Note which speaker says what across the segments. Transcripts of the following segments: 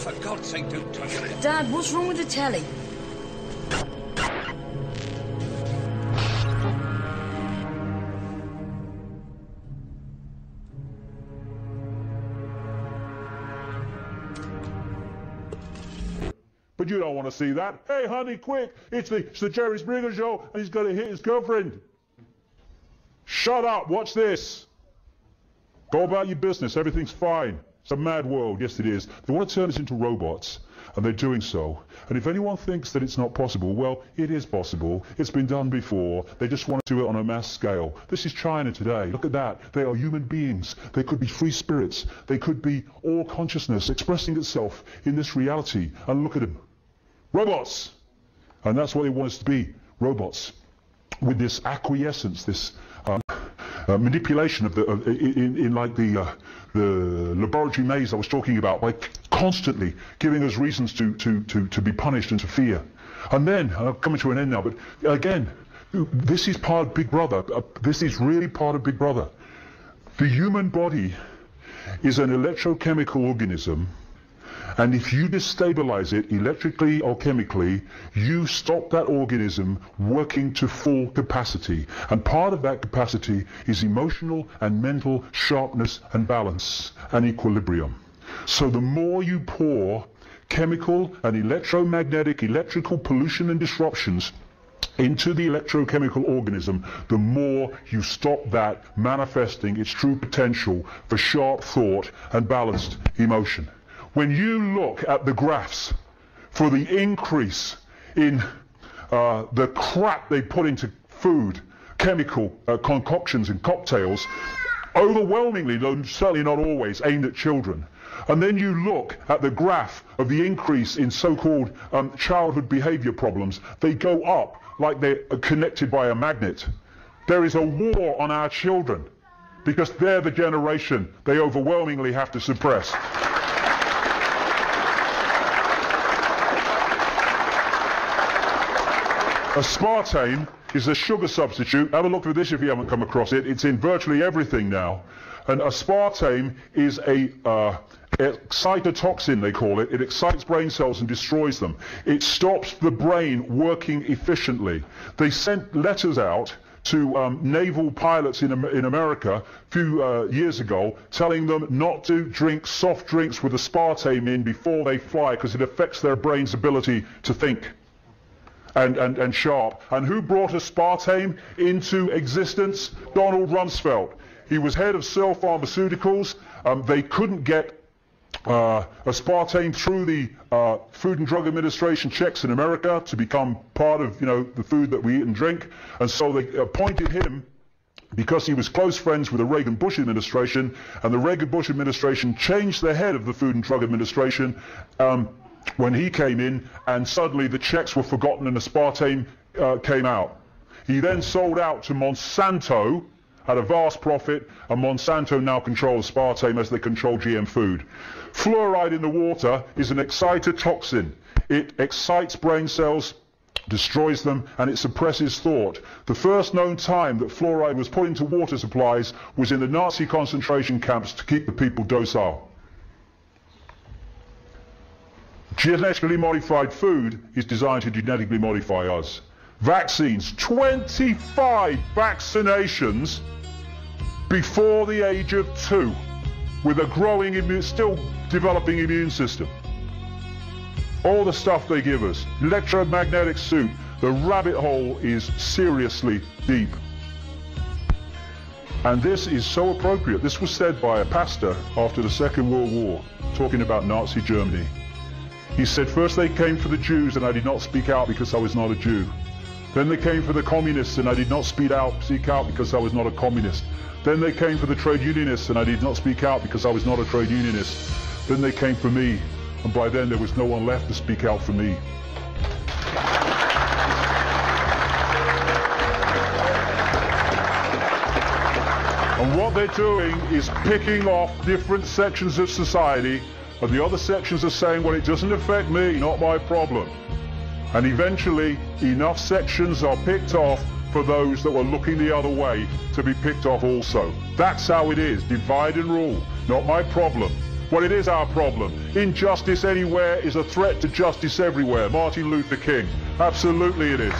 Speaker 1: for God's sake, don't touch it.
Speaker 2: Dad, what's wrong with the telly?
Speaker 3: But you don't want to see that. Hey, honey, quick! It's the Jerry Springer show, and he's going to hit his girlfriend. Shut up! Watch this. Go about your business. Everything's fine. It's a mad world. Yes, it is. They want to turn us into robots, and they're doing so. And if anyone thinks that it's not possible, well, it is possible. It's been done before. They just want to do it on a mass scale. This is China today. Look at that. They are human beings. They could be free spirits. They could be all consciousness expressing itself in this reality. And look at them. Robots! And that's what they want us to be. Robots. With this acquiescence, this manipulation of in like the laboratory maze I was talking about, by constantly giving us reasons to be punished and to fear. And then, I'm coming to an end now, but again, this is part of Big Brother. This is really part of Big Brother. The human body is an electrochemical organism, and if you destabilize it electrically or chemically, you stop that organism working to full capacity. And part of that capacity is emotional and mental sharpness and balance and equilibrium. So the more you pour chemical and electromagnetic, electrical pollution and disruptions into the electrochemical organism, the more you stop that manifesting its true potential for sharp thought and balanced emotion. When you look at the graphs for the increase in the crap they put into food, chemical concoctions and cocktails, overwhelmingly, though certainly not always, aimed at children. And then you look at the graph of the increase in so-called childhood behavior problems, they go up like they're connected by a magnet. There is a war on our children because they're the generation they overwhelmingly have to suppress. Aspartame is a sugar substitute. Have a look at this if you haven't come across it. It's in virtually everything now. And aspartame is a excitotoxin, they call it. It excites brain cells and destroys them. It stops the brain working efficiently. They sent letters out to naval pilots in America a few years ago, telling them not to drink soft drinks with aspartame in before they fly because it affects their brain's ability to think. And sharp. And who brought aspartame into existence? Donald Rumsfeld. He was head of Searle Pharmaceuticals. They couldn't get aspartame through the Food and Drug Administration checks in America to become part of, the food that we eat and drink. And so they appointed him because he was close friends with the Reagan-Bush administration, and the Reagan-Bush administration changed the head of the Food and Drug Administration when he came in, and suddenly the checks were forgotten and aspartame came out. He then sold out to Monsanto at a vast profit, and Monsanto now controls aspartame as they control GM food. Fluoride in the water is an excitotoxin. It excites brain cells, destroys them, and it suppresses thought. The first known time that fluoride was put into water supplies was in the Nazi concentration camps to keep the people docile. Genetically modified food is designed to genetically modify us. Vaccines, 25 vaccinations before the age of 2, with a growing, still developing immune system. All the stuff they give us, electromagnetic suit, the rabbit hole is seriously deep. And this is so appropriate. This was said by a pastor after the Second World War, talking about Nazi Germany. He said, first they came for the Jews and I did not speak out because I was not a Jew. Then they came for the communists and I did not speak out because I was not a communist. Then they came for the trade unionists and I did not speak out because I was not a trade unionist. Then they came for me, and by then there was no one left to speak out for me. And what they're doing is picking off different sections of society, and the other sections are saying, well, it doesn't affect me, not my problem. And eventually, enough sections are picked off for those that were looking the other way to be picked off also. That's how it is. Divide and rule. Not my problem. when it is our problem. Injustice anywhere is a threat to justice everywhere. Martin Luther King. Absolutely it is.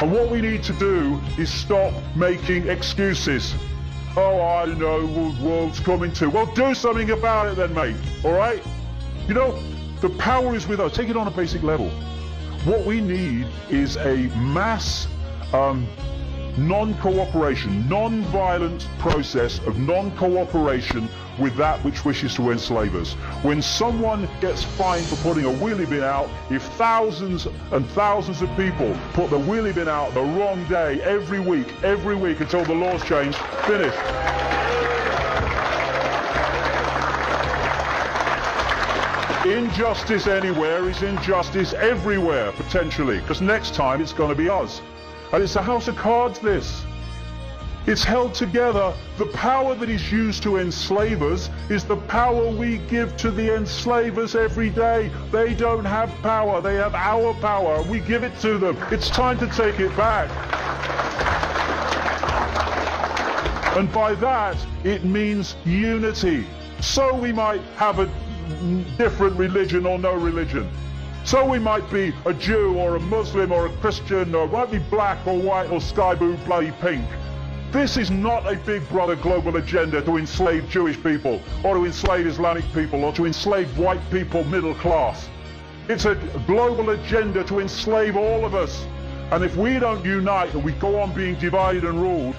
Speaker 3: And what we need to do is stop making excuses. Oh, I don't know, the world's coming to. Well, do something about it then, mate, all right? You know, the power is with us. Take it on a basic level. What we need is a mass non-cooperation, non-violent process of non-cooperation with that which wishes to enslave us. When someone gets fined for putting a wheelie bin out, if thousands and thousands of people put the wheelie bin out the wrong day every week until the laws change, finished. Injustice anywhere is injustice everywhere, potentially, because next time it's going to be us. And it's a house of cards, this. It's held together. The power that is used to enslave us is the power we give to the enslavers every day. They don't have power, they have our power. We give it to them. It's time to take it back. And by that, it means unity. So we might have a different religion or no religion. So we might be a Jew or a Muslim or a Christian, or might be black or white or sky blue, bloody pink. This is not a big brother global agenda to enslave Jewish people or to enslave Islamic people or to enslave white people middle class. It's a global agenda to enslave all of us. And if we don't unite and we go on being divided and ruled,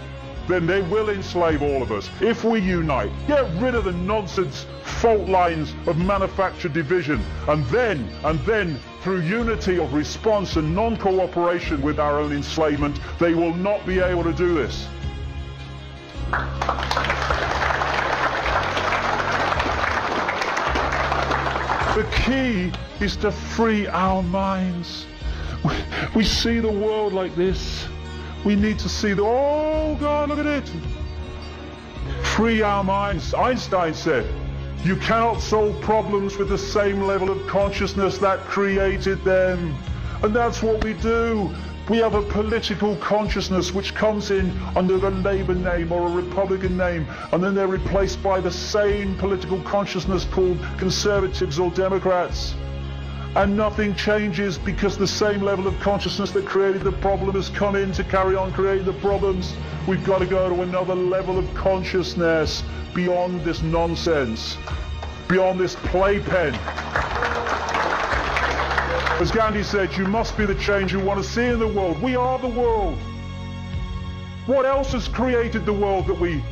Speaker 3: then they will enslave all of us. If we unite, get rid of the nonsense fault lines of manufactured division, and then through unity of response and non-cooperation with our own enslavement, they will not be able to do this. The key is to free our minds. We see the world like this. We need to see the, oh God, look at it. Free our minds. Einstein said, you cannot solve problems with the same level of consciousness that created them. And that's what we do. We have a political consciousness which comes in under a Labour name or a Republican name, and then they're replaced by the same political consciousness called Conservatives or Democrats. And nothing changes because the same level of consciousness that created the problem has come in to carry on creating the problems. We've got to go to another level of consciousness beyond this nonsense, beyond this playpen. As Gandhi said, you must be the change you want to see in the world. We are the world. What else has created the world that we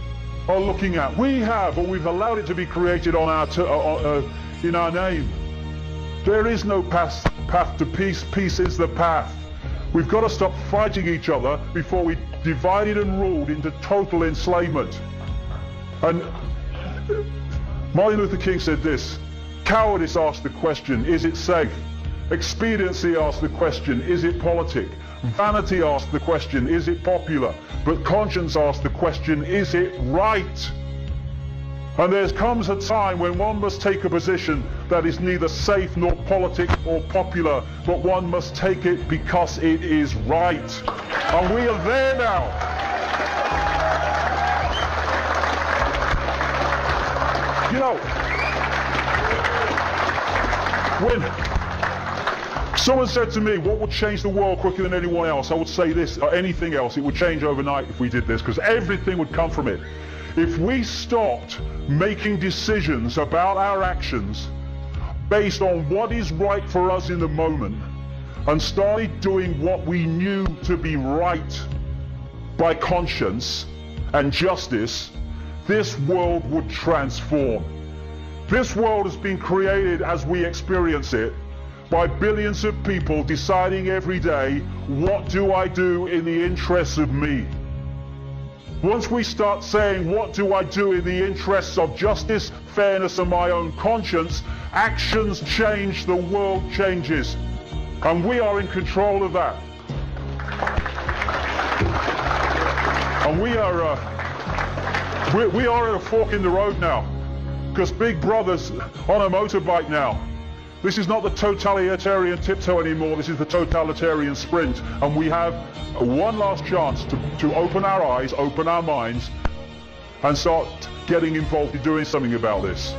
Speaker 3: are looking at? We have, or we've allowed it to be created on our in our name. There is no path to peace. Peace is the path. We've got to stop fighting each other before we divided and ruled into total enslavement. And Martin Luther King said this, cowardice asked the question, is it safe? Expediency asked the question, is it politic? Vanity asked the question, is it popular? But conscience asked the question, is it right? And there comes a time when one must take a position that is neither safe nor politic or popular, but one must take it because it is right. And we are there now. You know, when someone said to me, what would change the world quicker than anyone else? I would say this, or anything else, it would change overnight if we did this, because everything would come from it. If we stopped making decisions about our actions based on what is right for us in the moment and started doing what we knew to be right by conscience and justice, this world would transform. This world has been created as we experience it by billions of people deciding every day, what do I do in the interests of me? Once we start saying, what do I do in the interests of justice, fairness, and my own conscience, actions change, the world changes. And we are in control of that. And we are at a fork in the road now, because Big Brother's on a motorbike now. This is not the totalitarian tiptoe anymore, this is the totalitarian sprint. And we have one last chance to open our eyes, open our minds, and start getting involved in doing something about this.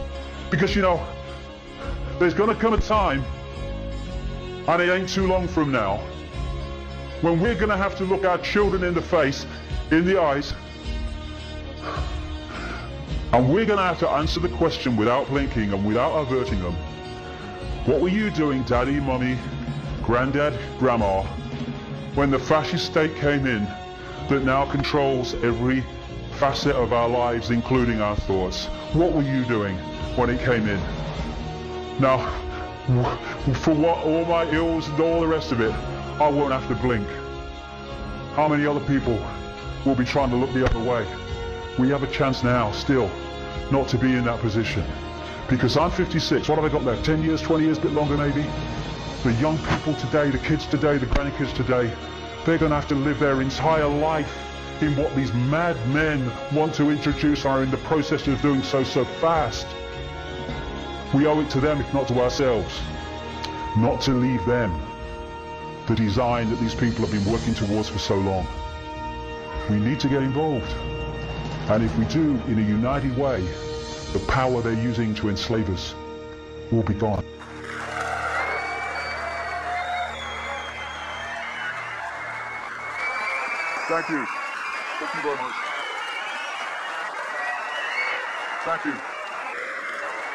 Speaker 3: Because, you know, there's going to come a time, and it ain't too long from now, when we're going to have to look our children in the face, in the eyes, and we're going to have to answer the question without blinking and without averting them. What were you doing, Daddy, Mummy, Granddad, Grandma, when the fascist state came in that now controls every facet of our lives, including our thoughts? What were you doing when it came in? Now, for what, all my ills and all the rest of it, I won't have to blink. How many other people will be trying to look the other way? We have a chance now, still, not to be in that position. Because I'm 56, what have I got left? 10 years, 20 years, a bit longer maybe? The young people today, the kids today, the grandkids today, they're going to have to live their entire life in what these madmen want to introduce and are in the process of doing so fast. We owe it to them, if not to ourselves, not to leave them the design that these people have been working towards for so long. We need to get involved. And if we do in a united way, the power they're using to enslave us will be gone. Thank you. Thank you very much. Thank you.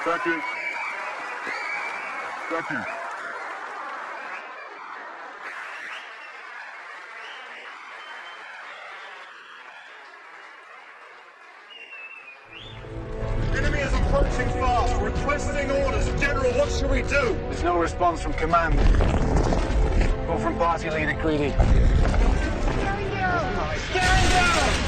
Speaker 3: Thank you. Thank you.
Speaker 1: Enemy is approaching fast. Requesting orders. General, what should we do?
Speaker 2: There's no response from command. Or from party leader Greedy.
Speaker 1: Stand down!